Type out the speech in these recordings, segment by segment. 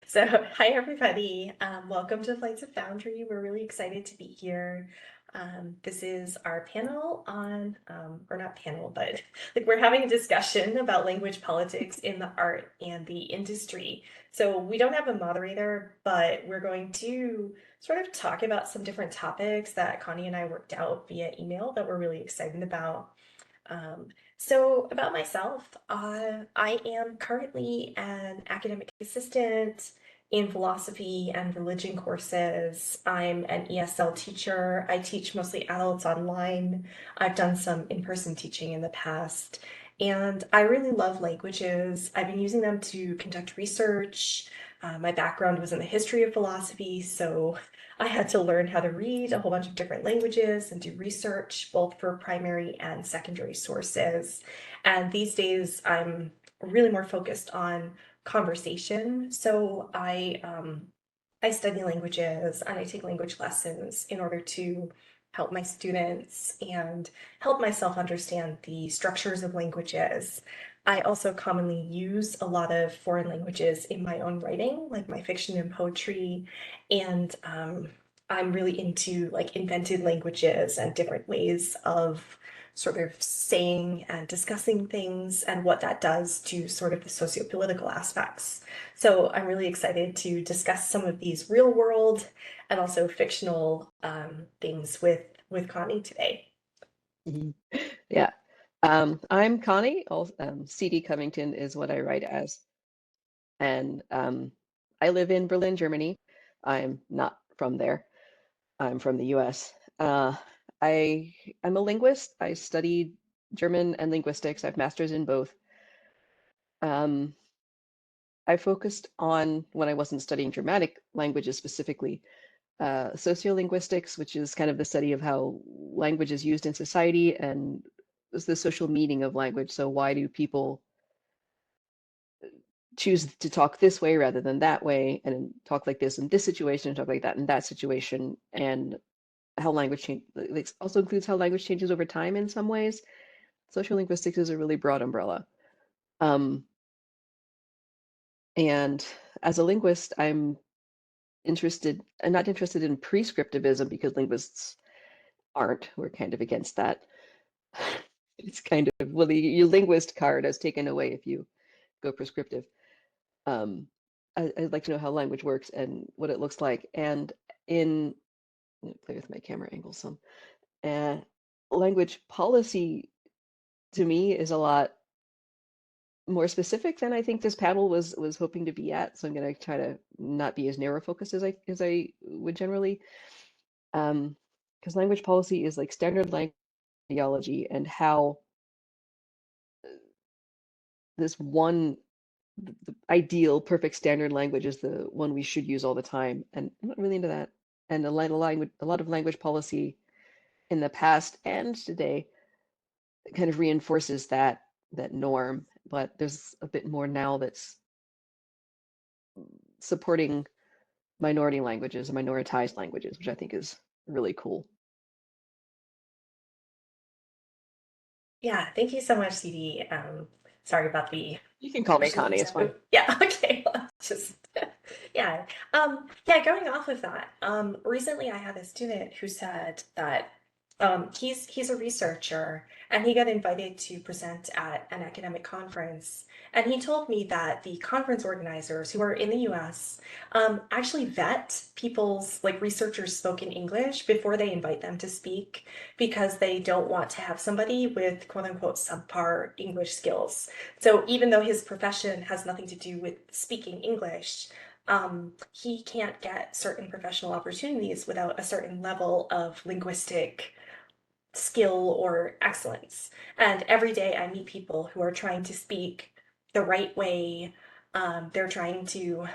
So, hi everybody. Welcome to Flights of Foundry. We're really excited to be here. This is our panel on, or not panel, but like we're having a discussion about language politics in the art and the industry. So we don't have a moderator, but we're going to sort of talk about some different topics that Connie and I worked out via email that we're really excited about. So about myself, I am currently an academic assistant in philosophy and religion courses. I'm an ESL teacher. I teach mostly adults online. I've done some in-person teaching in the past, and I really love languages. I've been using them to conduct research. My background was in the history of philosophy, so I had to learn how to read a whole bunch of different languages and do research, both for primary and secondary sources. And these days, I'm really more focused on conversation. So I study languages and I take language lessons in order to help my students and help myself understand the structures of languages. I also commonly use a lot of foreign languages in my own writing, like my fiction and poetry, and I'm really into like invented languages and different ways of sort of saying and discussing things and what that does to sort of the socio-political aspects. So I'm really excited to discuss some of these real world and also fictional things with Connie today. Mhm. Yeah. I'm Connie. CD Covington is what I write as. And I live in Berlin, Germany. I'm not from there. I'm from the US. I I'm a linguist. I studied German and linguistics. I have masters in both. Um, I focused on, when I wasn't studying Germanic languages specifically, sociolinguistics, which is kind of the study of how language is used in society and the social meaning of language. So why do people choose to talk this way rather than that way, and talk like this in this situation, and talk like that in that situation, and how language change like, also includes how language changes over time in some ways. Social linguistics is a really broad umbrella. Um, and as a linguist, I'm not interested in prescriptivism because linguists aren't. We're kind of against that. It's kind of, well, your linguist card is taken away if you go prescriptive. I'd like to know how language works and what it looks like. And in, play with my camera angle some, uh, language policy to me is a lot more specific than I think this panel was hoping to be at. So I'm going to try to not be as narrow focused as I would generally. Because language policy is like standard language ideology and how this one the ideal perfect standard language is the one we should use all the time, and I'm not really into that. And a lot of language policy in the past and today kind of reinforces that norm, but there's a bit more now that's supporting minority languages and minoritized languages, which I think is really cool. Yeah, thank you so much, CD. Sorry about the You can call me pushing Connie, it's fine. tone. Yeah, okay. Well, just yeah. Yeah, going off of that, recently I had a student who said that he's a researcher and he got invited to present at an academic conference. And he told me that the conference organizers who are in the US actually vet people's like researchers spoken English before they invite them to speak because they don't want to have somebody with quote unquote subpar English skills. So even though his profession has nothing to do with speaking English, he can't get certain professional opportunities without a certain level of linguistic skill or excellence. And every day I meet people who are trying to speak the right way. They're trying to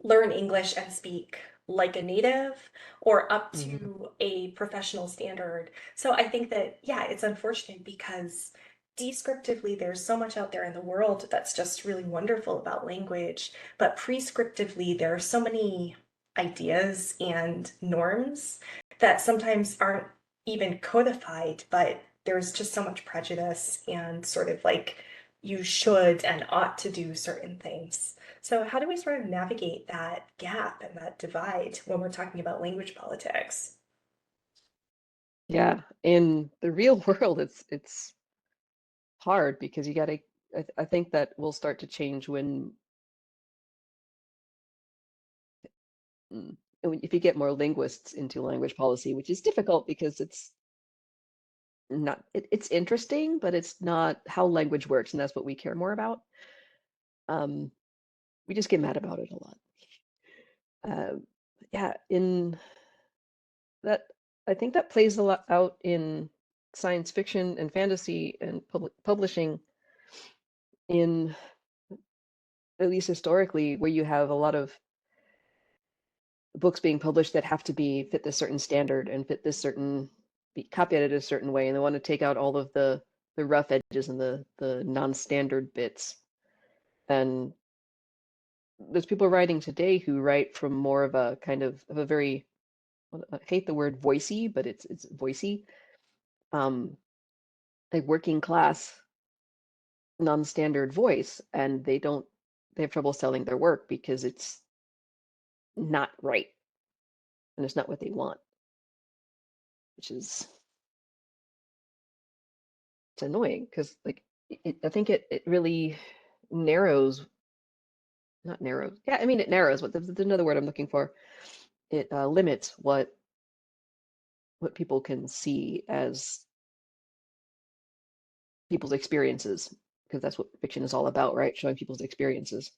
learn English and speak like a native or up Mhm. to a professional standard. So I think that, yeah, it's unfortunate because descriptively, there's so much out there in the world that's just really wonderful about language, but prescriptively, there are so many ideas and norms that sometimes aren't even codified, but there's just so much prejudice and sort of like you should and ought to do certain things. So, how do we sort of navigate that gap and that divide when we're talking about language politics? Yeah, in the real world, it's hard because you gotta. I think that will start to change mm, if you get more linguists into language policy, which is difficult because it's not. It's interesting, but it's not how language works, and that's what we care more about. Um, we just get mad about it a lot. Uh, yeah, in that, I think that plays a lot out in science fiction and fantasy and publishing in at least historically, where you have a lot of books being published that have to be fit this certain standard and fit this certain be copyrighted a certain way, and they want to take out all of the rough edges and the non-standard bits. And there's people writing today who write from more of a kind of a very I hate the word voicey, but it's voicey, um, like working class non-standard voice, and they have trouble selling their work because it's not right and it's not what they want, which is it's annoying because like I think it really narrows, not narrows. Yeah, I mean it narrows. What there's another word I'm looking for. It limits what people can see as people's experiences because that's what fiction is all about, right? Showing people's experiences.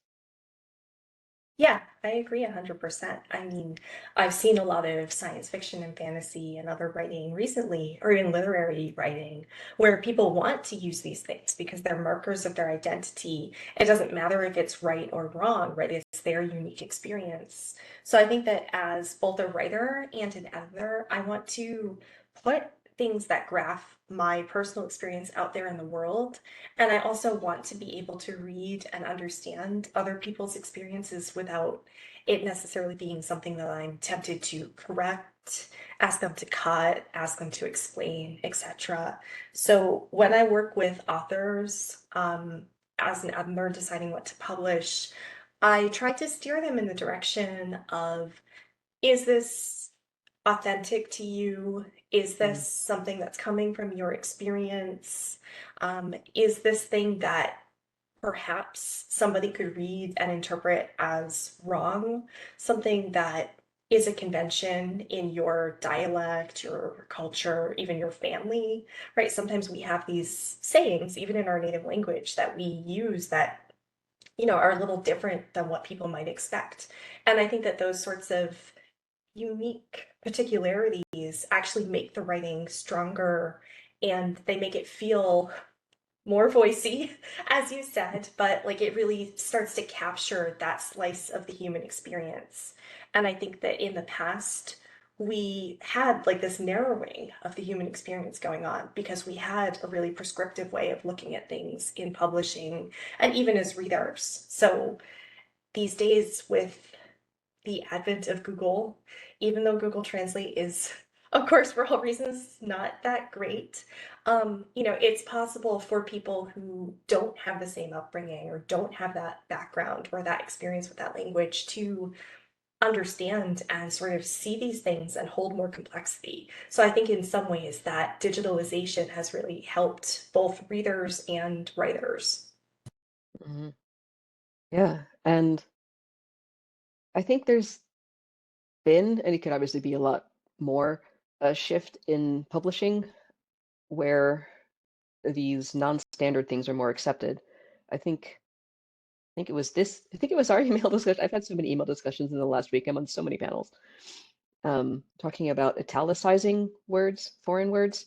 Yeah, I agree 100%. I mean, I've seen a lot of science fiction and fantasy and other writing recently, or even literary writing, where people want to use these things because they're markers of their identity. It doesn't matter if it's right or wrong, right? It's their unique experience. So I think that as both a writer and an editor, I want to put things that graph my personal experience out there in the world, and I also want to be able to read and understand other people's experiences without it necessarily being something that I'm tempted to correct, ask them to cut, ask them to explain, etc. So when I work with authors, as an editor deciding what to publish, I try to steer them in the direction of, is this authentic to you? Is Mm, this something that's coming from your experience? Is this thing that perhaps somebody could read and interpret as wrong? Something that is a convention in your dialect, your culture, even your family, right? Sometimes we have these sayings, even in our native language, that we use that, are a little different than what people might expect. And I think that those sorts of unique particularities actually make the writing stronger, and they make it feel more voicey, as you said, but like it really starts to capture that slice of the human experience. And I think that in the past, we had like this narrowing of the human experience going on because we had a really prescriptive way of looking at things in publishing and even as readers. So these days, with the advent of Google, even though Google Translate is, of course, for all reasons, not that great, it's possible for people who don't have the same upbringing or don't have that background or that experience with that language to understand and sort of see these things and hold more complexity. So I think in some ways that digitalization has really helped both readers and writers. mhm. Yeah, and I think there's been, and it could obviously be a lot more, a shift in publishing where these non-standard things are more accepted. I think it was this. I think it was our email discussion. I've had so many email discussions in the last week. I'm on so many panels, talking about italicizing words, foreign words,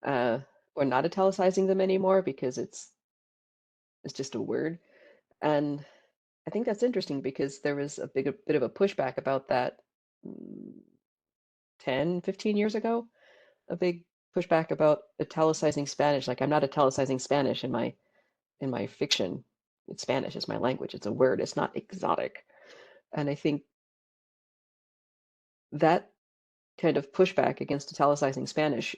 uh, or not italicizing them anymore because it's just a word. And I think that's interesting because there was a bit of a pushback about that mm, 10, 15 years ago. A big pushback about italicizing Spanish. Like I'm not italicizing Spanish in my fiction. It's Spanish, it's my language, it's a word, it's not exotic. And I think that kind of pushback against italicizing Spanish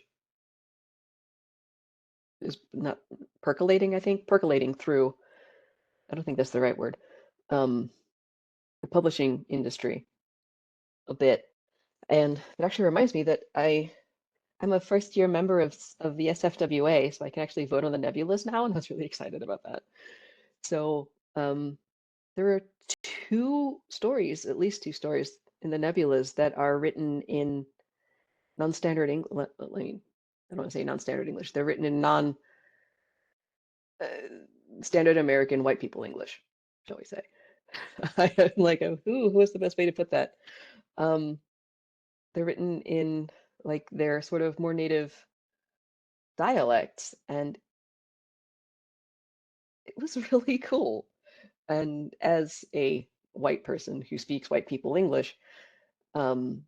is not percolating, I think, percolating through, I don't think that's the right word, um, the publishing industry a bit. And it actually reminds me that I'm a first year member of the SFWA, so I can actually vote on the nebulas now, and I was really excited about that. So there are two stories, at least two stories in the nebulas that are written in non-standard English. I mean, I don't want to say non-standard English. They're written in non uh, standard American white people English, shall we say. I'm like, what's the best way to put that? Um, they're written in like their sort of more native dialects, and it was really cool. And as a white person who speaks white people English, um,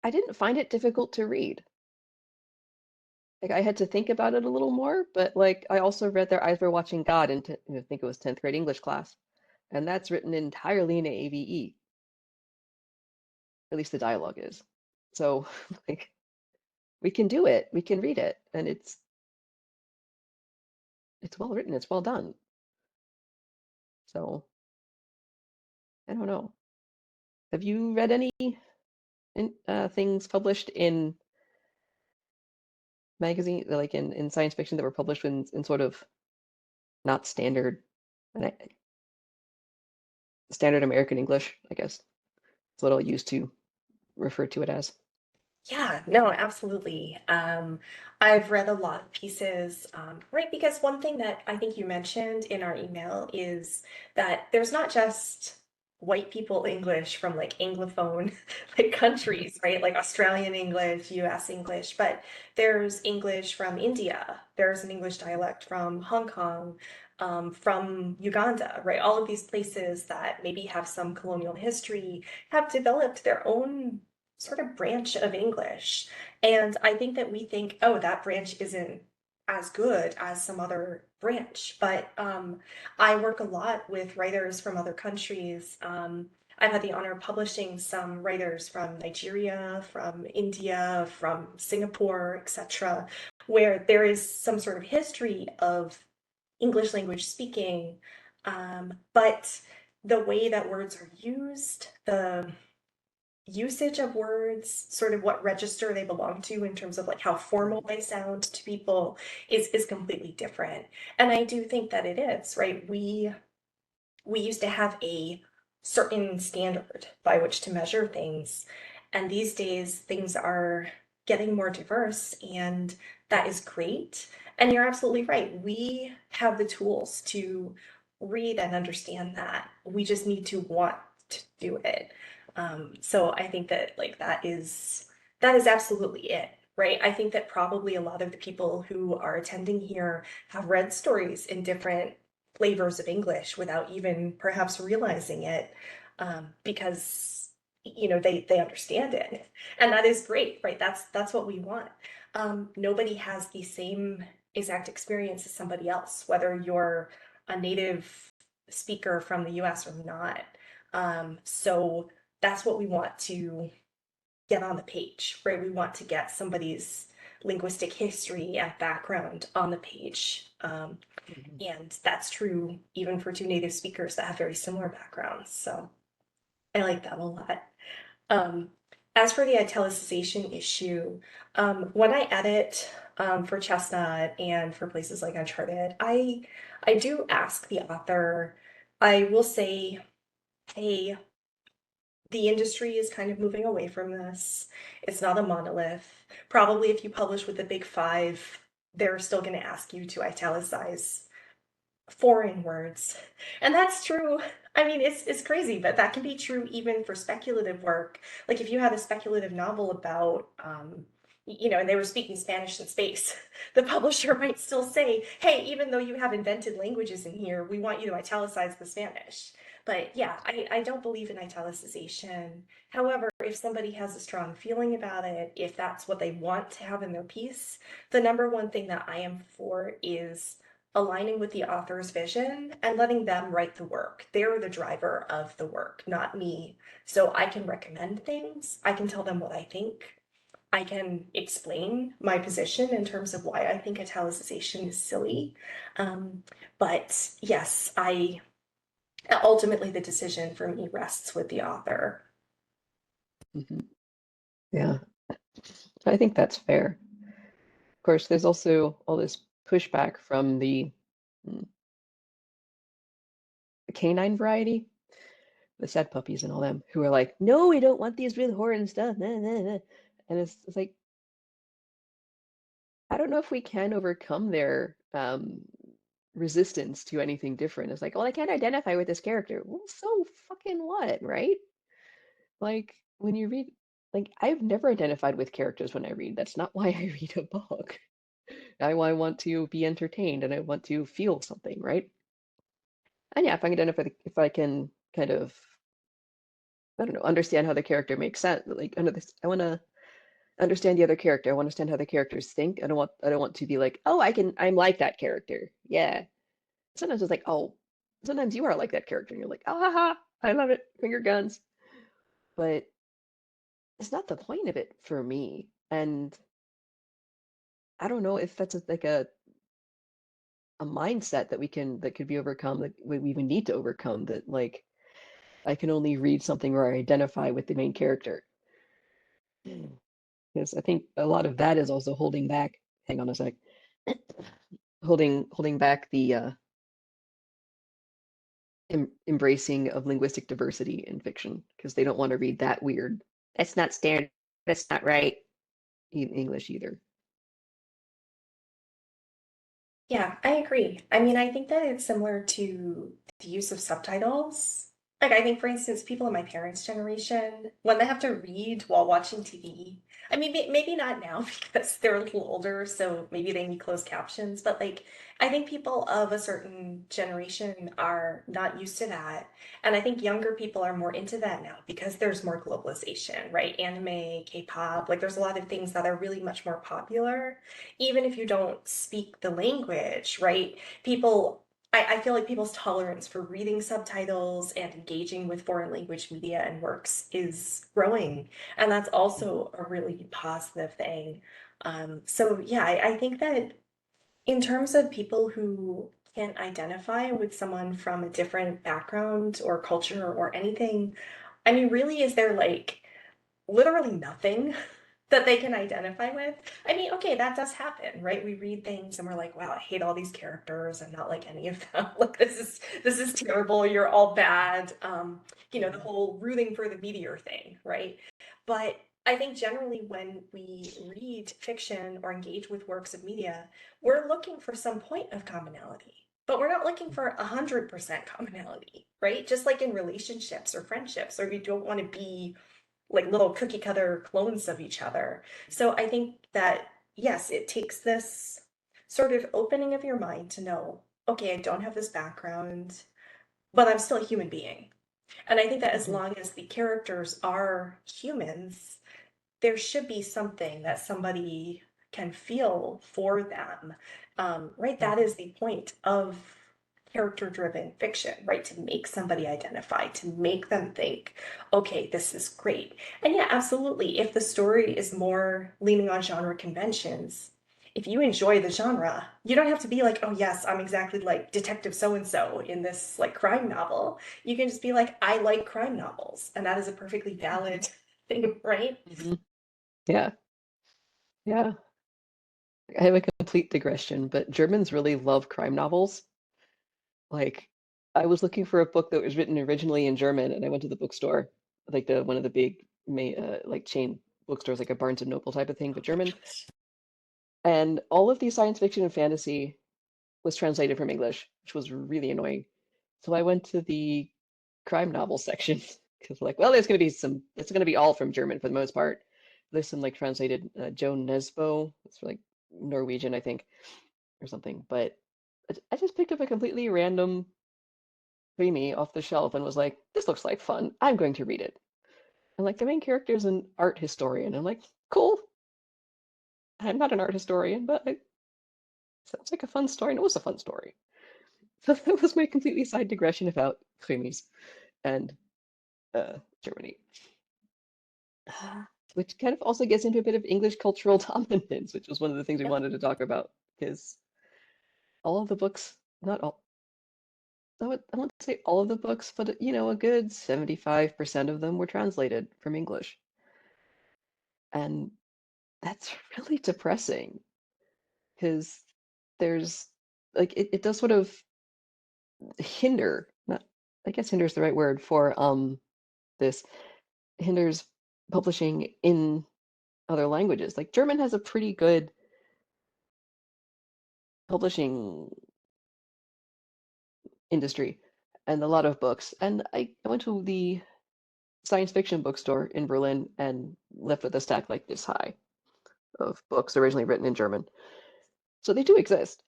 I didn't find it difficult to read. Like I had to think about it a little more, but like I also read Their Eyes Were Watching God in, I think it was 10th grade English class, and that's written entirely in AVE. At least the dialogue is. So like we can do it, we can read it, and it's well written, it's well done. So I don't know. Have you read any things published in magazine, like in science fiction that were published in sort of not standard, uh, standard American English, I guess. That's what I'll use to refer to it as. Yeah, no, absolutely. I've read a lot of pieces, right? Because one thing that I think you mentioned in our email is that there's not just white people English from like Anglophone like countries, right? Like Australian English, US English, but there's English from India. There's an English dialect from Hong Kong, from Uganda, right? All of these places that maybe have some colonial history have developed their own sort of branch of English. And I think that we think, oh, that branch isn't as good as some other branch. But I work a lot with writers from other countries. I've had the honor of publishing some writers from Nigeria, from India, from Singapore, etc., where there is some sort of history of English language speaking, but the way that words are used, the usage of words, sort of what register they belong to in terms of like how formal they sound to people is completely different. And I do think that it is, right? We used to have a certain standard by which to measure things. And these days, things are getting more diverse, and that is great. And you're absolutely right. We have the tools to read and understand that. We just need to want to do it. So I think that like that is absolutely it, right? I think that probably a lot of the people who are attending here have read stories in different flavors of English without even perhaps realizing it, because they understand it, and that is great, right? That's what we want. Nobody has the same exact experience as somebody else, whether you're a native speaker from the U.S. or not. So that's what we want to get on the page, right? We want to get somebody's linguistic history and background on the page. Mhm. And that's true even for two native speakers that have very similar backgrounds. So I like that a lot. Um, as for the italicization issue, when I edit for Chestnut and for places like Uncharted, I do ask the author, I will say, hey, the industry is kind of moving away from this. It's not a monolith. Probably if you publish with the big five, they're still going to ask you to italicize foreign words. And that's true. I mean, it's crazy, but that can be true even for speculative work. Like if you had a speculative novel about, and they were speaking Spanish in space, the publisher might still say, hey, even though you have invented languages in here, we want you to italicize the Spanish. But yeah, I don't believe in italicization. However, if somebody has a strong feeling about it, if that's what they want to have in their piece, the number one thing that I am for is aligning with the author's vision and letting them write the work. They're the driver of the work, not me. So I can recommend things, I can tell them what I think, I can explain my position in terms of why I think italicization is silly. Um, but yes, I ultimately the decision for me rests with the author. Mhm. Yeah, I think that's fair. Of course, there's also all this pushback from mm, the canine variety, the sad puppies and all them, who are like, no, we don't want these with horn stuff. Nah, nah, nah. And it's like, I don't know if we can overcome their resistance to anything different. It's like, well, I can't identify with this character. Well, so fucking what, right? Like when you read, like I've never identified with characters when I read. That's not why I read a book. I want to be entertained and I want to feel something, right? And yeah, if I can identify, if I can kind of, I don't know, understand how the character makes sense. Like under this, I want to understand the other character. I want to understand how the characters think. I don't want to be like, oh, I'm like that character. Yeah. Sometimes it's like, oh, sometimes you are like that character, and you're like, ah, ha, ha, I love it, finger guns. But it's not the point of it for me. And I don't know if that's like a mindset that we can that could be overcome, that we even need to overcome. That like I can only read something where I identify with the main character. Because I think a lot of that is also holding back. Hang on a sec. Holding back the embracing of linguistic diversity in fiction because they don't want to read that weird. That's not standard. That's not right. In English either. Yeah, I agree. I mean, I think that it's similar to the use of subtitles. Like, I think, for instance, people in my parents' generation, when they have to read while watching TV, I mean, maybe not now because they're a little older, so maybe they need closed captions, but like, I think people of a certain generation are not used to that. And I think younger people are more into that now because there's more globalization, right? Anime, K-pop, like, there's a lot of things that are really much more popular even if you don't speak the language, right? I feel like people's tolerance for reading subtitles and engaging with foreign language media and works is growing. And that's also a really positive thing. So yeah, I think that in terms of people who can't identify with someone from a different background or culture or anything, I mean, really, is there like literally nothing that they can identify with. I mean, okay, that does happen, right? We read things and we're like, wow, I hate all these characters. I'm not like any of them. Like this is terrible. You're all bad. The whole rooting for the meteor thing, right? But I think generally when we read fiction or engage with works of media, we're looking for some point of commonality. But we're not looking for 100% commonality, right? Just like in relationships or friendships, or you don't want to be like little cookie cutter clones of each other. So I think that, yes, it takes this sort of opening of your mind to know, okay, I don't have this background, but I'm still a human being. And I think that as Mhm. long as the characters are humans, there should be something that somebody can feel for them. Right? That is the point of character driven fiction, right? To make somebody identify, to make them think, okay, this is great. And yeah, absolutely. If the story is more leaning on genre conventions, if you enjoy the genre, you don't have to be like, oh, yes, I'm exactly like Detective so and so in this like crime novel. You can just be like, I like crime novels. And that is a perfectly valid thing, right? Mhm. Yeah, yeah. I have a complete digression, but Germans really love crime novels. Like, I was looking for a book that was written originally in German, and I went to the bookstore, like the one of the big like chain bookstores, like a Barnes and Noble type of thing, but German. And all of the science fiction and fantasy was translated from English, which was really annoying. So I went to the crime novel section because, like, well, it's going to be all from German for the most part. There's some like translated Joan Nesbo. It's like Norwegian, I think, or something. But I just picked up a completely random Creamy off the shelf and was like, this looks like fun. I'm going to read it. And like the main character is an art historian. I'm like, cool. I'm not an art historian, but it sounds like a fun story. And it was a fun story. So that was my completely side digression about Cremies and Germany. which kind of also gets into a bit of English cultural dominance, which was one of the things we Yep. wanted to talk about, because all of the books, not all, I won't say all of the books, but a good 75% of them were translated from English. And that's really depressing because there's like it does sort of hinder, not I guess hinder is the right word for this hinders publishing in other languages. Like German has a pretty good publishing industry and a lot of books. And I went to the science fiction bookstore in Berlin and left with a stack like this high of books originally written in German. So they do exist,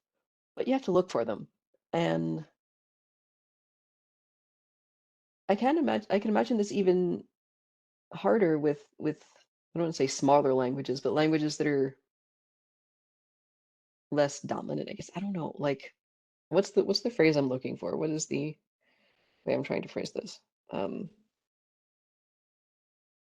but you have to look for them. And I can imagine this even harder with I don't want to say smaller languages, but languages that are less dominant, I guess. I don't know. Like what's the phrase I'm looking for? What is the way I'm trying to phrase this? Um,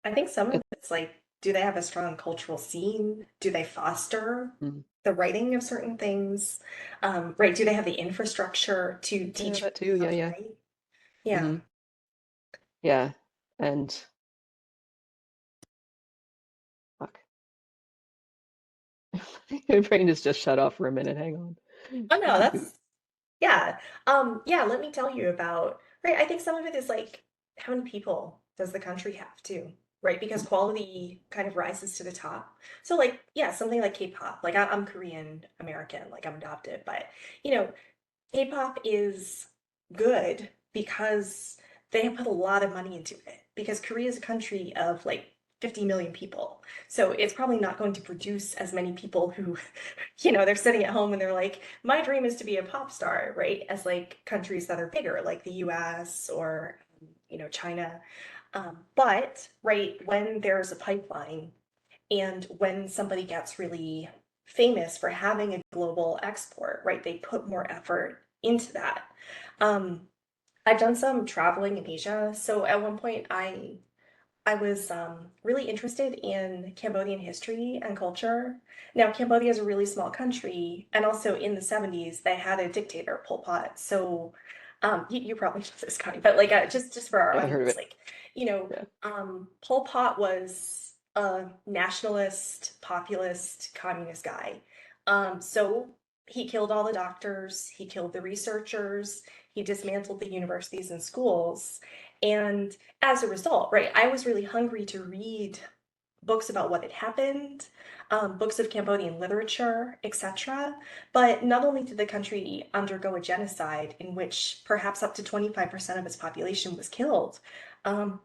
I think some it, of it's like, do they have a strong cultural scene? Do they foster mm, the writing of certain things? Right? Do they have the infrastructure to yeah, teach that people too. how Yeah, to yeah. write? Yeah. Hmm. Yeah. And fuck. My brain is just shut off for a minute. Hang on. Oh no, Reboot. yeah. Yeah, let me tell you about, right? I think some of it is like, how many people does the country have too? Right? Because quality kind of rises to the top. So like, yeah, something like K-pop. Like I'm Korean American, like I'm adopted, but you know, K-pop is good because they have put a lot of money into it. Because Korea is a country of like 50 million people. So it's probably not going to produce as many people who, they're sitting at home and they're like, my dream is to be a pop star, right? As like countries that are bigger, like the US or, China. But, right, when there's a pipeline and when somebody gets really famous for having a global export, right, they put more effort into that. Um, I've done some traveling in Asia. So at one point, I was really interested in Cambodian history and culture. Now, Cambodia is a really small country, and also in the 70s, they had a dictator, Pol Pot. So, you probably know this, Connie, but like just for our Yeah, I heard of audience, it. like, Yeah. Pol Pot was a nationalist, populist, communist guy. So he killed all the doctors, he killed the researchers, he dismantled the universities and schools, and as a result, right, I was really hungry to read books about what had happened, books of Cambodian literature, etc. But not only did the country undergo a genocide in which perhaps up to 25% of its population was killed,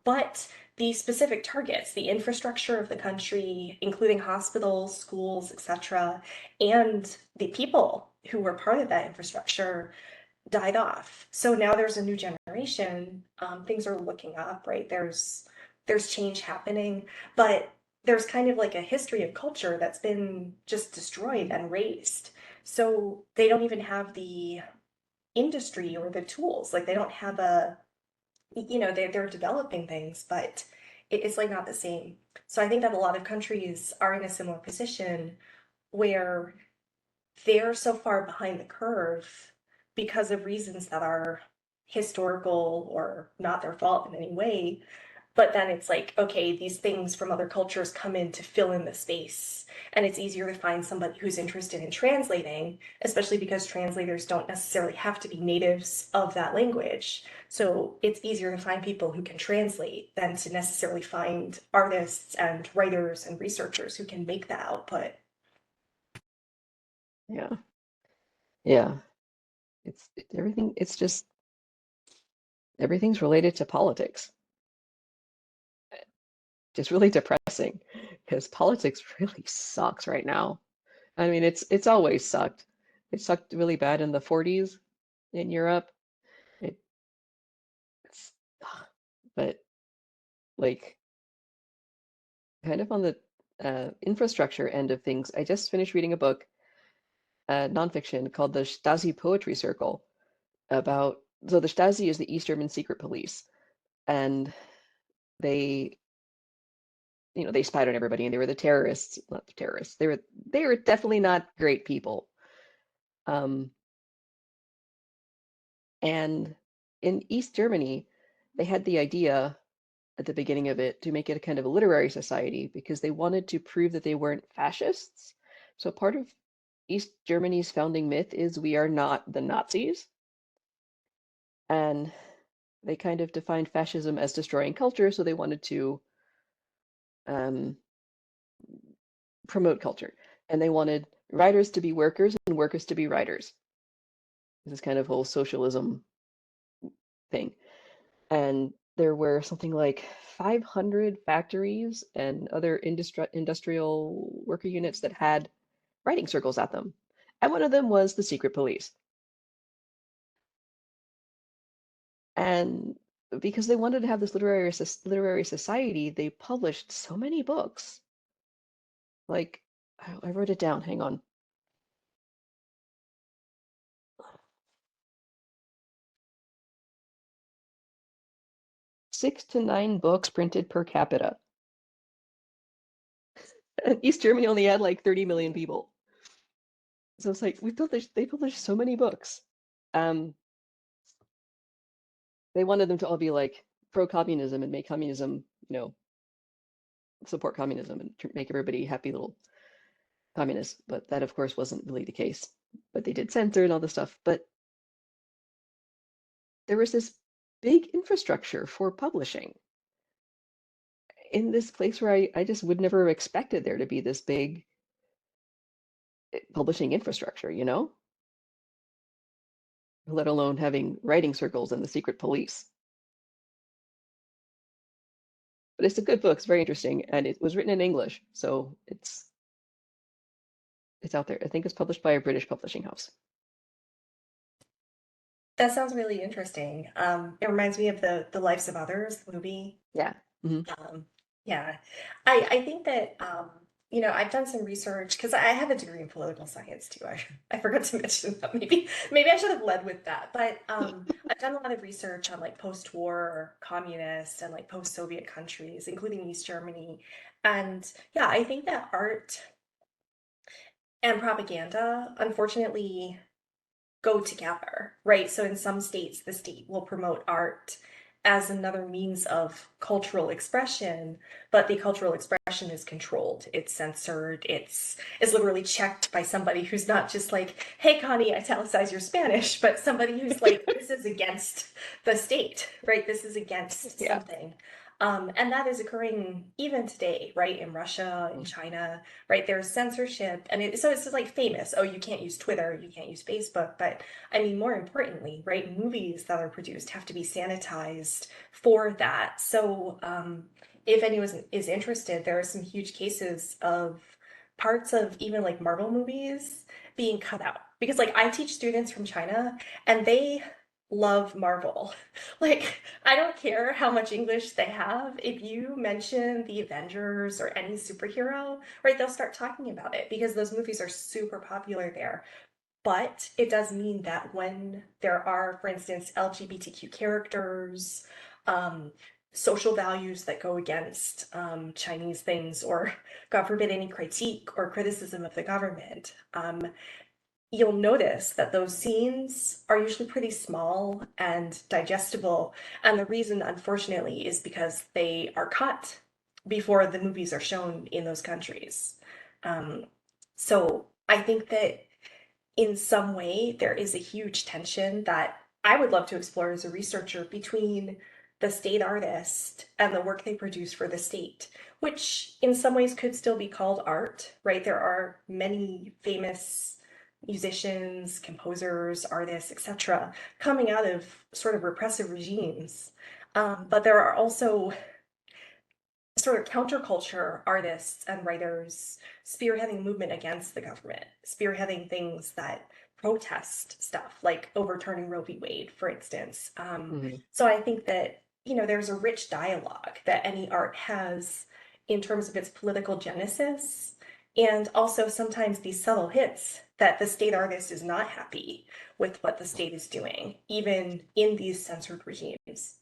but the specific targets, the infrastructure of the country, including hospitals, schools, etc., and the people who were part of that infrastructure died off. So now there's a new generation. Things are looking up, right? There's change happening, but there's kind of like a history of culture that's been just destroyed and razed. So they don't even have the industry or the tools. Like they don't have they're developing things, but it's like not the same. So I think that a lot of countries are in a similar position where they're so far behind the curve because of reasons that are historical or not their fault in any way. But then it's like, okay, these things from other cultures come in to fill in the space. And it's easier to find somebody who's interested in translating, especially because translators don't necessarily have to be natives of that language. So it's easier to find people who can translate than to necessarily find artists and writers and researchers who can make that output. Yeah. Yeah. Everything. It's just everything's related to politics. Just really depressing because politics really sucks right now. I mean, it's always sucked. It sucked really bad in the 40s in Europe. It, it's, but like kind of on the infrastructure end of things, I just finished reading a book, nonfiction called The Stasi Poetry Circle about, so the Stasi is the East German secret police, and they they spied on everybody and they were the terrorists, not the terrorists. They were definitely not great people. Um, and in East Germany, they had the idea at the beginning of it to make it a kind of a literary society because they wanted to prove that they weren't fascists. So part of East Germany's founding myth is we are not the Nazis. And they kind of defined fascism as destroying culture, so they wanted to um, promote culture. And they wanted writers to be workers and workers to be writers. This kind of whole socialism thing. And there were something like 500 factories and other industrial worker units that had writing circles at them. And one of them was the secret police. And because they wanted to have this literary society, they published so many books. Like, I wrote it down. Hang on. 6 to 9 books printed per capita. And East Germany only had like 30 million people. So it's like they published so many books. Um, they wanted them to all be like pro-communism and make communism, support communism and make everybody happy little communists. But that, of course, wasn't really the case. But they did censor and all this stuff. But there was this big infrastructure for publishing in this place where I just would never have expected there to be this big publishing infrastructure, let alone having writing circles and the secret police. But it's a good book. It's very interesting, and it was written in English, so it's out there. I think it's published by a British publishing house. That sounds really interesting. It reminds me of the Lives of Others movie. Yeah. Hmm. Um, yeah, I think that I've done some research because I have a degree in political science too. I forgot to mention that. Maybe I should have led with that. But I've done a lot of research on like post-war communist and like post-Soviet countries, including East Germany. And yeah, I think that art and propaganda, unfortunately, go together, right? So in some states, the state will promote art as another means of cultural expression, but the cultural expression is controlled, it's censored, it's literally checked by somebody who's not just like, hey Connie, italicize your Spanish, but somebody who's like, this is against the state, right? This is against Yeah. something. And that is occurring even today, right? In Russia, in China, right? There's censorship, and so it's just like famous. Oh, you can't use Twitter, you can't use Facebook, but I mean, more importantly, right? Movies that are produced have to be sanitized for that. So, if anyone is interested, there are some huge cases of parts of even like Marvel movies being cut out because, like, I teach students from China, and they love Marvel. Like, I don't care how much English they have. If you mention the Avengers or any superhero, right, they'll start talking about it because those movies are super popular there. But it does mean that when there are, for instance, LGBTQ characters, um, social values that go against Chinese things, or God forbid, any critique or criticism of the government, you'll notice that those scenes are usually pretty small and digestible. And the reason, unfortunately, is because they are cut before the movies are shown in those countries. Um, so I think that in some way there is a huge tension that I would love to explore as a researcher between the state artist and the work they produce for the state, which in some ways could still be called art, right? There are many famous musicians, composers, artists, etc., coming out of sort of repressive regimes. But there are also sort of counterculture artists and writers spearheading movement against the government, spearheading things that protest stuff, like overturning Roe v. Wade, for instance. Hmm. So I think that, there's a rich dialogue that any art has in terms of its political genesis, and also sometimes these subtle hits that the state artist is not happy with what the state is doing, even in these censored regimes.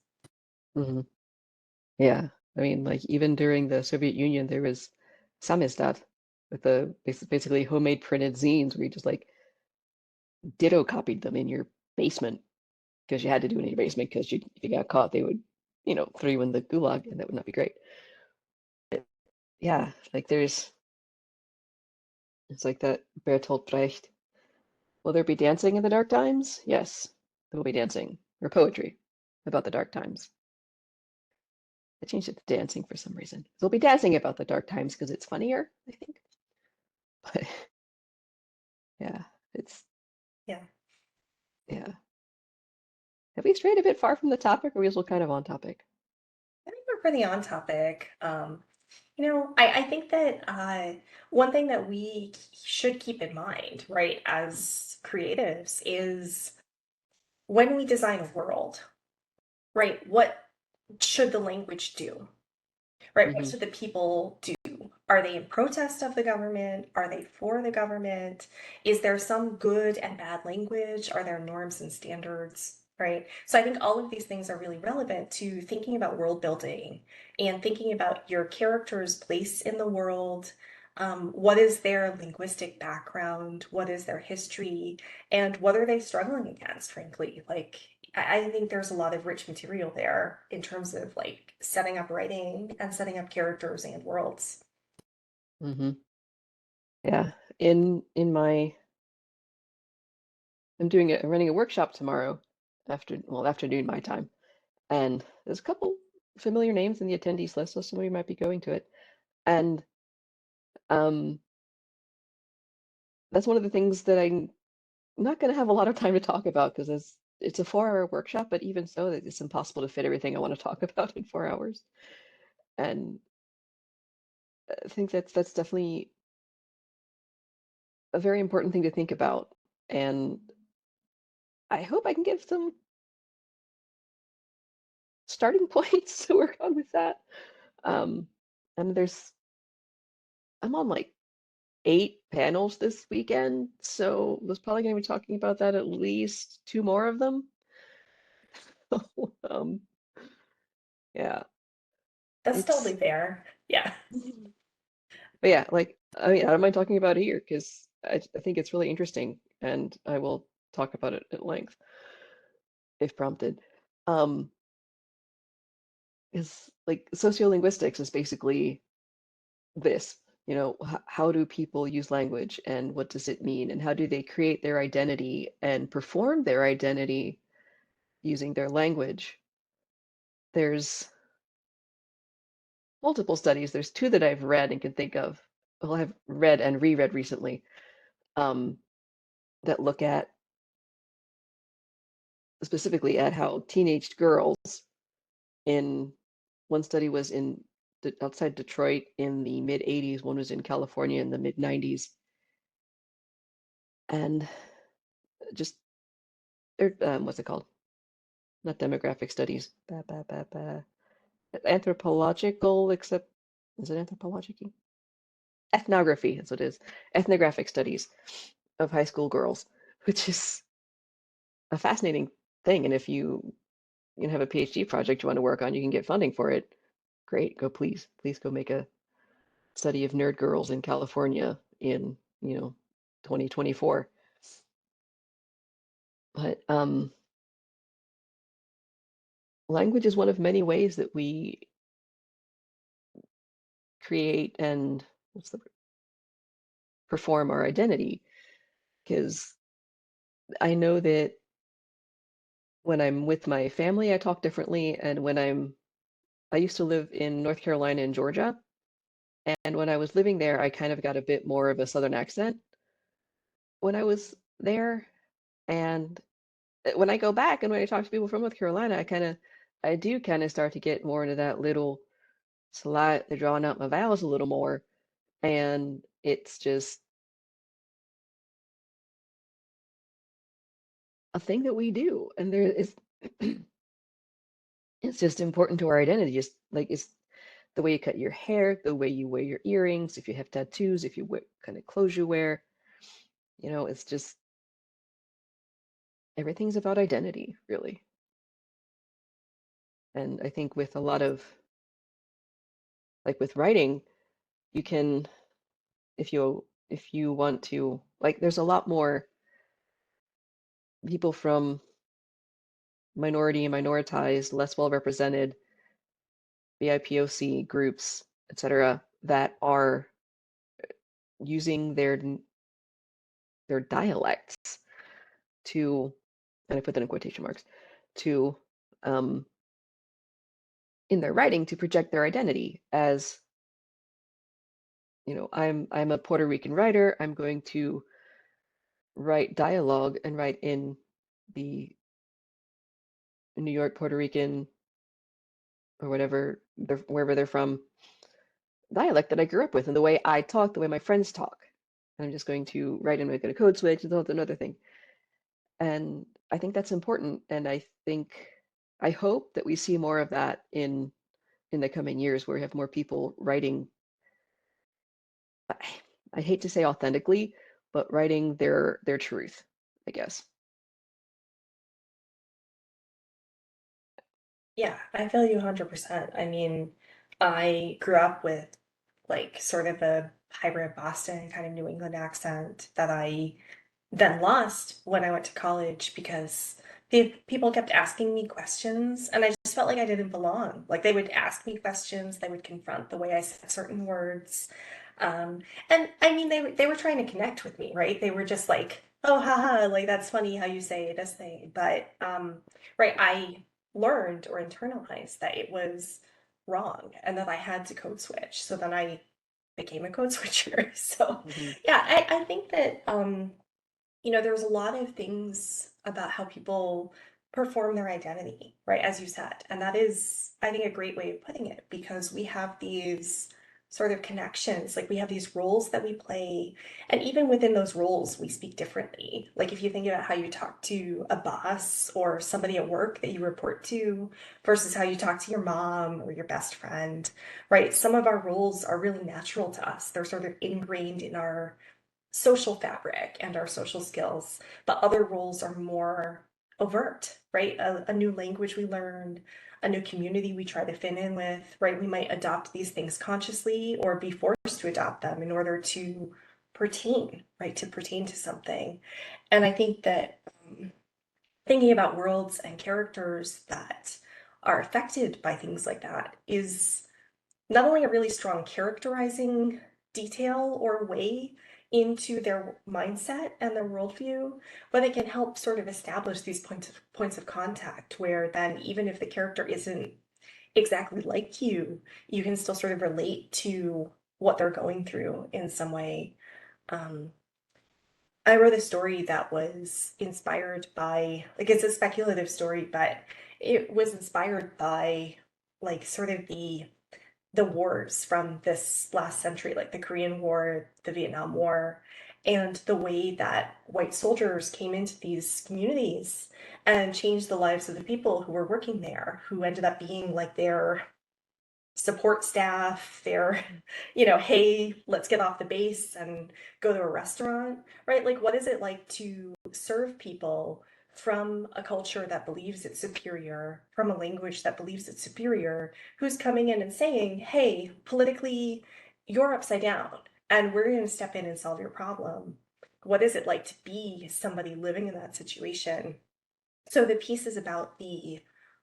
Hmm. Yeah. I mean, like even during the Soviet Union, there was samizdat with the basically homemade printed zines where you just like ditto copied them in your basement because you had to do it in your basement because if you got caught, they would, throw you in the gulag, and that would not be great. Yeah, like it's like that Bertolt Brecht. Will there be dancing in the dark times? Yes, there will be dancing or poetry about the dark times. I changed it to dancing for some reason. There'll be dancing about the dark times because it's funnier, I think. But yeah, it's Yeah. yeah. Have we strayed a bit far from the topic, or are we still kind of on topic? I think we're pretty on topic. I think that one thing that we should keep in mind, right, as creatives is when we design a world, right, what should the language do? Right, what Mm-hmm. should the people do? Are they in protest of the government? Are they for the government? Is there some good and bad language? Are there norms and standards? Right. So I think all of these things are really relevant to thinking about world building and thinking about your character's place in the world. What is their linguistic background? What is their history? And what are they struggling against, frankly? Like, I think there's a lot of rich material there in terms of like setting up writing and setting up characters and worlds. Mm-hmm. Yeah. In my I'm running a workshop tomorrow afternoon my time. And there's a couple familiar names in the attendees list, so some of you might be going to it. And um that's one of the things that I'm not going to have a lot of time to talk about because it's a 4 hour workshop, but even so, it's impossible to fit everything I want to talk about in 4 hours. And I think that's definitely a very important thing to think about. And I hope I can give some starting points to work on with that. Um, and I'm on like 8 panels this weekend, so I was probably going to be talking about that at least 2 more of them. um, yeah, That's totally it's fair. Yeah. but yeah, like I mean, I don't mind talking about it here because I think it's really interesting, and I will talk about it at length if prompted. Um, is like sociolinguistics is basically this. How do people use language, and what does it mean, and how do they create their identity and perform their identity using their language? There's multiple studies. There's two that I've read and can think of. Well, I've read and reread recently um, that look at specifically at how teenage girls in one study was outside Detroit in the mid 80s, one was in California in the mid 90s, and just they're what's it called? Not demographic studies. Anthropological, except is it anthropology? Ethnography, that's what it is. Ethnographic studies of high school girls, which is a fascinating thing. And if you have a PhD project you want to work on, you can get funding for it. Great, go please go make a study of nerd girls in California in 2024. But language is one of many ways that we create and perform our identity. Because I know that when I'm with my family, I talk differently, and I used to live in North Carolina and Georgia, and when I was living there, I kind of got a bit more of a Southern accent when I was there. And when I go back and when I talk to people from North Carolina, I do kind of start to get more into that little slightly drawing out my vowels a little more. And it's just a thing that we do. And there is, it's just important to our identity. Just like it's the way you cut your hair, the way you wear your earrings, if you have tattoos, if you wear kind of clothes you wear, it's just everything's about identity, really. And I think with a lot of like with writing, you can, if you want to, like, there's a lot more people from minority and minoritized, less well represented BIPOC groups, etc., that are using their dialects to, and I put that in quotation marks, to um, in their writing to project their identity as, I'm a Puerto Rican writer. I'm going to write dialogue and write in the New York, Puerto Rican, or whatever, wherever they're from, dialect that I grew up with, and the way I talk, the way my friends talk. And I'm just going to write in, make it a code switch, and that's another thing. And I think that's important. And I hope that we see more of that in the coming years, where we have more people writing. I hate to say authentically, but writing their truth, I guess. Yeah, I feel you 100%. I mean, I grew up with like sort of a hybrid Boston kind of New England accent that I then lost when I went to college because people kept asking me questions and I just felt like I didn't belong. Like they would ask me questions, they would confront the way I said certain words. Um, and I mean, they were trying to connect with me, right? They were just like, oh, haha, like that's funny how you say it, as they. But right, I learned or internalized that it was wrong and that I had to code switch. So then I became a code switcher. So Hmm. yeah, I think that there's a lot of things about how people perform their identity, right? As you said. And that is, I think, a great way of putting it because we have these sort of connections, like we have these roles that we play. And even within those roles, we speak differently. Like if you think about how you talk to a boss or somebody at work that you report to versus how you talk to your mom or your best friend, right? Some of our roles are really natural to us. They're sort of ingrained in our social fabric and our social skills, but other roles are more overt, right? A new language we learn, a new community we try to fit in with, right? We might adopt these things consciously or be forced to adopt them in order to pertain, right? To pertain to something. And I think that thinking about worlds and characters that are affected by things like that is not only a really strong characterizing detail or way into their mindset and their worldview, but it can help sort of establish these points of contact where then even if the character isn't exactly like you can still sort of relate to what they're going through in some way. Um, I wrote a story that was inspired by, like, it's a speculative story, but it was inspired by, like, sort of the wars from this last century, like the Korean War, the Vietnam War, and the way that white soldiers came into these communities and changed the lives of the people who were working there, who ended up being like their support staff, their, hey, let's get off the base and go to a restaurant, right? Like, what is it like to serve people from a culture that believes it's superior, from a language that believes it's superior, who's coming in and saying, hey, politically, you're upside down, and we're going to step in and solve your problem. What is it like to be somebody living in that situation? So the piece is about the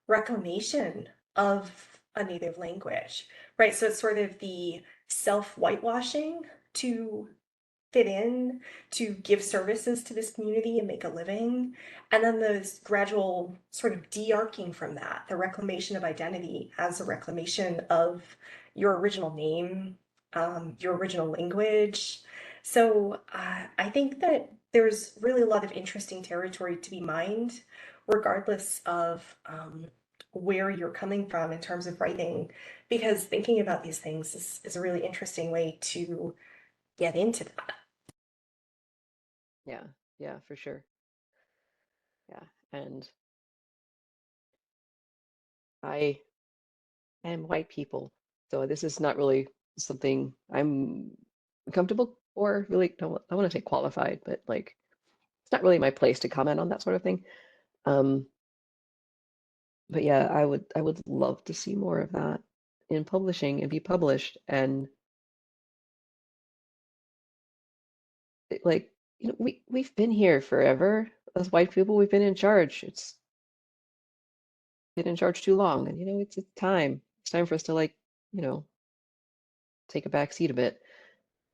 reclamation of a native language, right? So it's sort of the self whitewashing to fit in, to give services to this community and make a living. And then the gradual sort of de-arcing from that, the reclamation of identity as a reclamation of your original name, your original language. So I think that there's really a lot of interesting territory to be mined, regardless of where you're coming from in terms of writing, because thinking about these things is a really interesting way to get into that. Yeah, yeah, for sure. Yeah, and I am white people, so this is not really something I'm comfortable or really. I want to say qualified, but like it's not really my place to comment on that sort of thing. Um, but yeah, I would love to see more of that. in publishing and be published. And like, we've been here forever. As white people, we've been in charge. It's been in charge too long, and it's time. It's time for us to you know, take a back seat a bit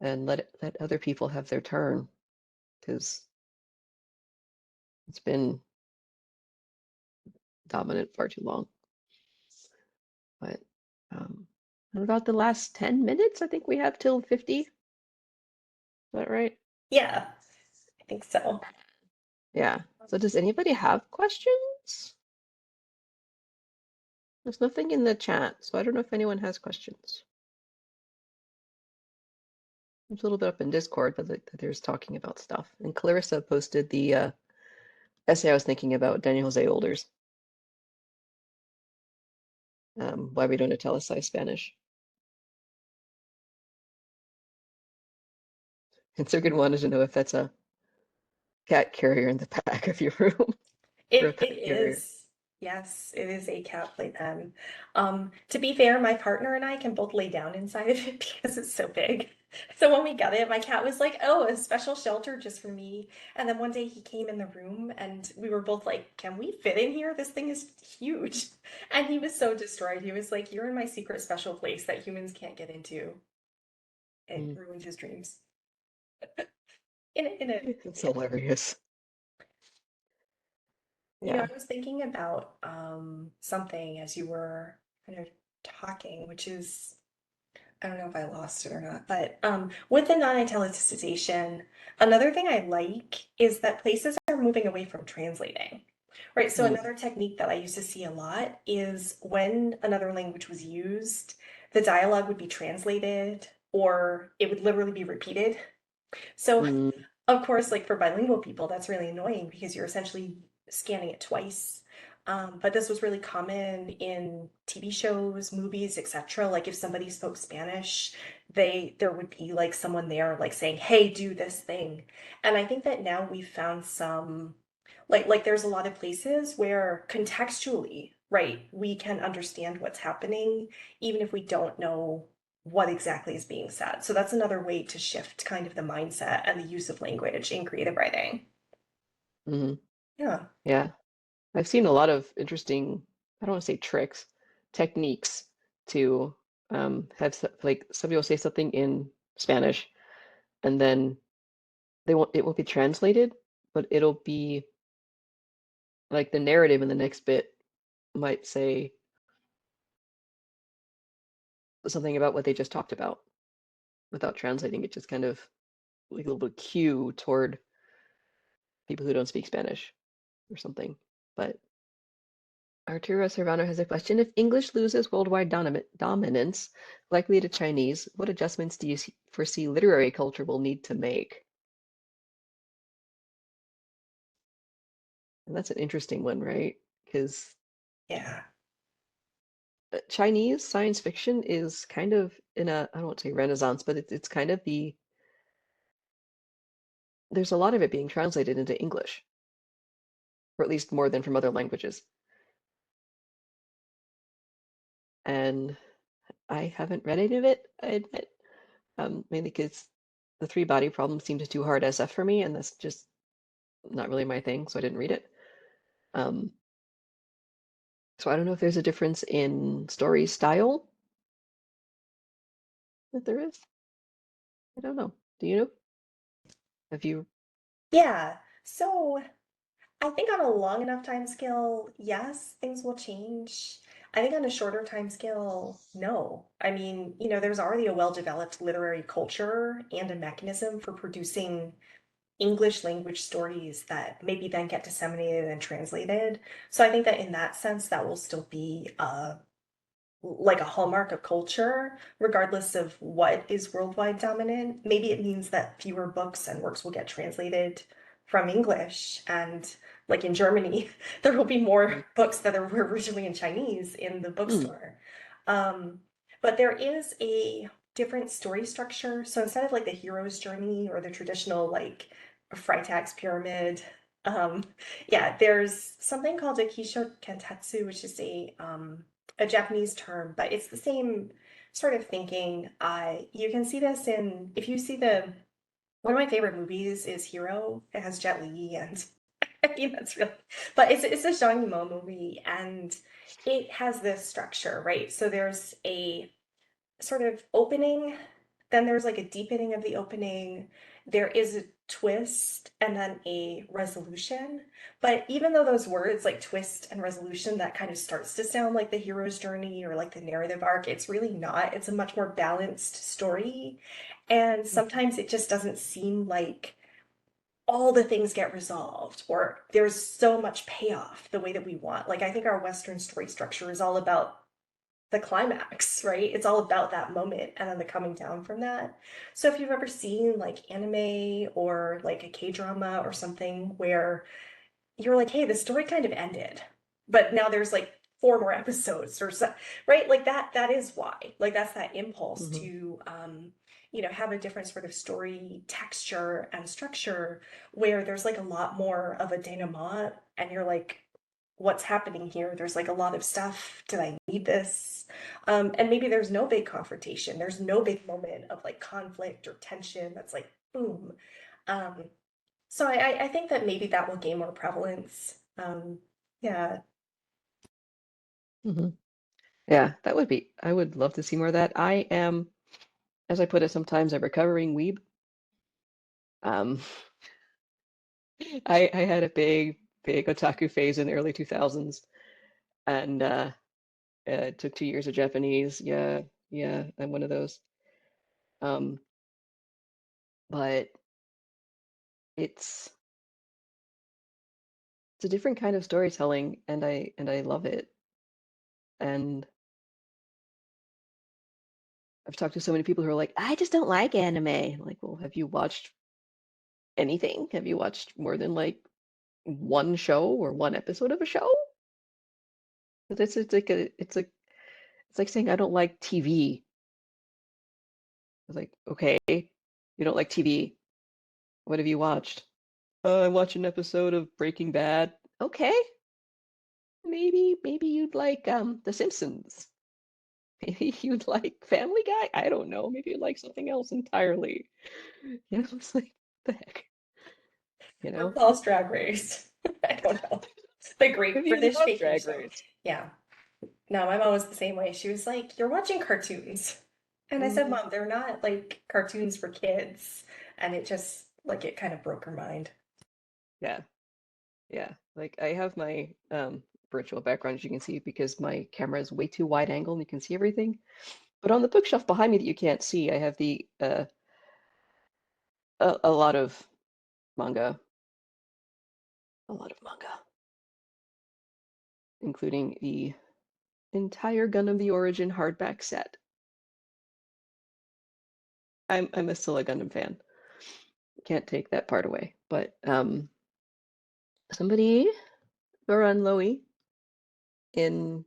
and let other people have their turn, because it's been dominant far too long. But in about the last 10 minutes, I think we have till 50. Is that right? Yeah, I think so. Yeah. So does anybody have questions? There's nothing in the chat, so I don't know if anyone has questions. There's a little bit up in Discord, but there's talking about stuff. And Clarissa posted the essay I was thinking about, Daniel Jose Older's, Why We Don't Italicize Spanish. And Sergen wanted to know if that's a cat carrier in the back of your room. Or a It pet carrier. is. Yes, it is a cat playpen. To be fair, my partner and I can both lay down inside of it because it's so big. So when we got it, my cat was like, "Oh, a special shelter just for me." And then one day he came in the room and we were both like, "Can we fit in here? This thing is huge." And he was so destroyed. He was like, "You're in my secret special place that humans can't get into." It Mm. ruined his dreams. In a It's yeah. hilarious. I Yeah. was thinking about something as you were kind of talking, which is, I don't know if I lost it or not, but with the non-italicization, another thing I like is that places are moving away from translating, right? So Mm. another technique that I used to see a lot is when another language was used, the dialogue would be translated or it would literally be repeated. So Mm. of course, like for bilingual people, that's really annoying because you're essentially scanning it twice. But this was really common in TV shows, movies, etc. Like if somebody spoke Spanish, there would be like someone there like saying, "Hey, do this thing." And I think that now we've found some like there's a lot of places where contextually, right, we can understand what's happening even if we don't know what exactly is being said. So that's another way to shift kind of the mindset and the use of language in creative writing. Mm. Yeah. Yeah. I've seen a lot of interesting, I don't want to say tricks, techniques to have like somebody will say something in Spanish, and then it won't be translated, but it'll be like the narrative in the next bit might say something about what they just talked about without translating it, just kind of like a little cue toward people who don't speak Spanish or something. But Arturo Serrano has a question. If English loses worldwide dominance, likely to Chinese, what adjustments do you foresee literary culture will need to make? And that's an interesting one, right? Because Yeah. Chinese science fiction is kind of in a, I don't want to say renaissance, but it's kind of there's a lot of it being translated into English, or at least more than from other languages. And I haven't read any of it, I admit, mainly because the three body problem seemed too hard SF for me, and that's just not really my thing, so I didn't read it. Um, so I don't know if there's a difference in story style, if there is. I don't know. Do you know? Have you? Yeah. So I think on a long enough time scale, yes, things will change. I think on a shorter time scale, no. I mean, there's already a well-developed literary culture and a mechanism for producing English language stories that maybe then get disseminated and translated. So I think that in that sense, that will still be like a hallmark of culture, regardless of what is worldwide dominant. Maybe it means that fewer books and works will get translated from English. And like in Germany, there will be more Mm. books that were originally in Chinese in the Mm. bookstore. Um, but there is a different story structure. So instead of like the hero's journey or the traditional like Freitag's pyramid, yeah, there's something called a Kisho Kentetsu, which is a a Japanese term, but it's the same sort of thinking. You can see this in if you see the one of my favorite movies is Hero. It has Jet Li and I mean that's really but it's a Zhang Yimou movie and it has this structure, right? So there's a sort of opening, then there's like a deepening of the opening, there is a twist, and then a resolution. But even though those words like twist and resolution, that kind of starts to sound like the hero's journey or like the narrative arc, it's really not. It's a much more balanced story. And sometimes it just doesn't seem like all the things get resolved or there's so much payoff the way that we want. Like I think our Western story structure is all about the climax, right? It's all about that moment and then the coming down from that. So if you've ever seen like anime or like a K-drama or something where you're like, hey, the story kind of ended, but now there's like four more episodes or so, right? Like that is why. Like that's that impulse Hmm. to have a different sort of story texture and structure where there's like a lot more of a denouement and you're like, what's happening here? There's like a lot of stuff. Did I need this? And maybe there's no big confrontation. There's no big moment of like conflict or tension that's like boom. Um, so I think that maybe that will gain more prevalence. Yeah. Hmm. Yeah, that would be, I would love to see more of that. I am, as I put it sometimes, a recovering weeb. Um, I had a big otaku phase in the early 2000s, and it took 2 years of Japanese. Yeah, yeah, I'm one of those. Um, but it's it's a different kind of storytelling, and I love it. And I've talked to so many people who are like, I just don't like anime. I'm like, well, have you watched anything? Have you watched more than like one show or one episode of a show? 'Cause it's like saying I don't like TV. It's like, okay, you don't like TV. What have you watched? I watched an episode of Breaking Bad. Okay, maybe you'd like The Simpsons. Maybe you'd like Family Guy. I don't know. Maybe you'd like something else entirely. You know, it's like the heck, you know? RuPaul's Drag Race. I don't know. The Great If you British love Baking Drag Show. Race. Yeah. No, my mom was the same way. She was like, "You're watching cartoons." And I said, Hmm. "Mom, they're not like cartoons for kids." And it just like it kind of broke her mind. Yeah, yeah. Like I have my virtual background, as you can see, because my camera is way too wide angle and you can see everything. But on the bookshelf behind me that you can't see, I have the a lot of manga, a lot of manga, including the entire Gundam the Origin hardback set. I'm still a Gundam fan. Can't take that part away. But somebody, Goran Lowy, in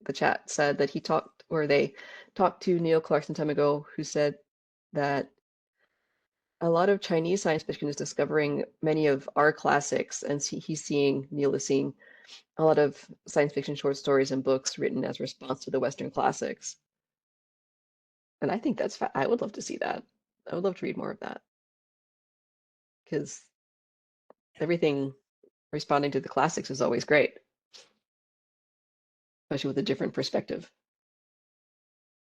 the chat said that he talked, or they talked to Neil Clark some time ago, who said that a lot of Chinese science fiction is discovering many of our classics, and Neil is seeing a lot of science fiction short stories and books written as response to the Western classics. And I think I would love to see that. I would love to read more of that because everything responding to the classics is always great, especially with a different perspective.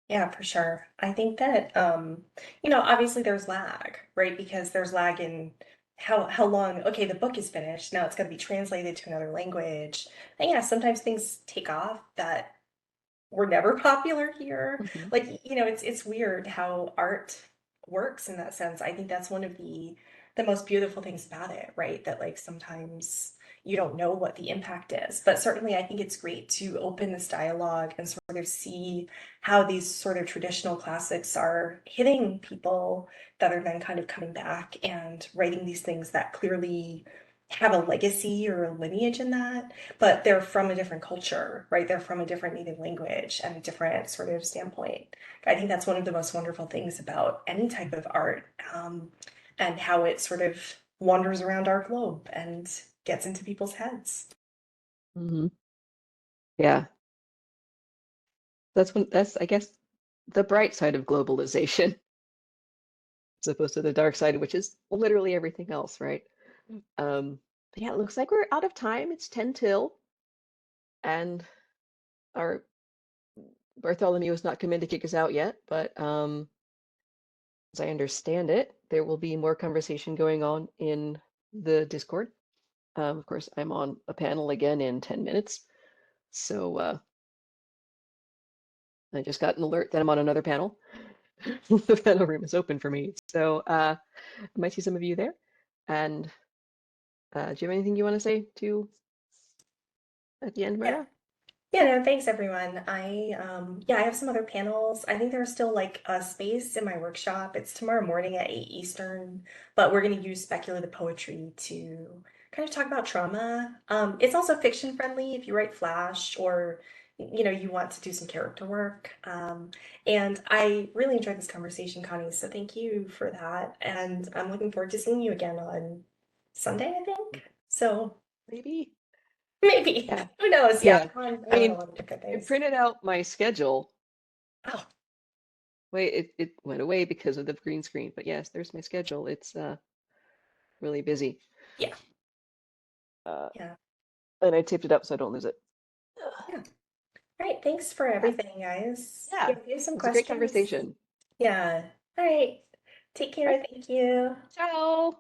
Yeah, for sure. I think that obviously there's lag, right? Because there's lag in how long, okay, the book is finished, now it's going to be translated to another language. And yeah, sometimes things take off that were never popular here. Hmm. Like, it's weird how art works in that sense. I think that's one of the most beautiful things about it, right? That like sometimes you don't know what the impact is. But certainly I think it's great to open this dialogue and sort of see how these sort of traditional classics are hitting people that are then kind of coming back and writing these things that clearly have a legacy or a lineage in that, but they're from a different culture, right? They're from a different native language and a different sort of standpoint. I think that's one of the most wonderful things about any type of art, and how it sort of wanders around our globe and gets into people's heads. Hmm. Yeah. That's I guess the bright side of globalization, as opposed to the dark side, which is literally everything else, right? But yeah, it looks like we're out of time. It's 10 till, and our Bartholomew has not come in to kick us out yet, but as I understand it, there will be more conversation going on in the Discord. Of course, I'm on a panel again in 10 minutes, so I just got an alert that I'm on another panel. The panel room is open for me, so I might see some of you there. And do you have anything you want to say to at the end, Yeah. Myrna? Yeah, no, thanks everyone. I have some other panels. I think there's still like a space in my workshop. It's tomorrow morning at 8 Eastern, but we're going to use speculative poetry to kind of talk about trauma. It's also fiction friendly if you write Flash or you want to do some character work. And I really enjoyed this conversation, Connie, so thank you for that. And I'm looking forward to seeing you again on Sunday, I think. So Maybe. maybe. Yeah. Who knows? Yeah, Yeah. I I'm on a mean, lot of different I things. printed out my schedule. Oh, Wait, it went away because of the green screen. But yes, there's my schedule. It's really busy. yeah, Uh, yeah, and I taped it up so I don't lose it. yeah. All right, thanks for Yeah. everything, guys. Yeah. Yeah, It if you have some was a great questions. conversation. Yeah. All right. Take All care. right. Thank you. Ciao.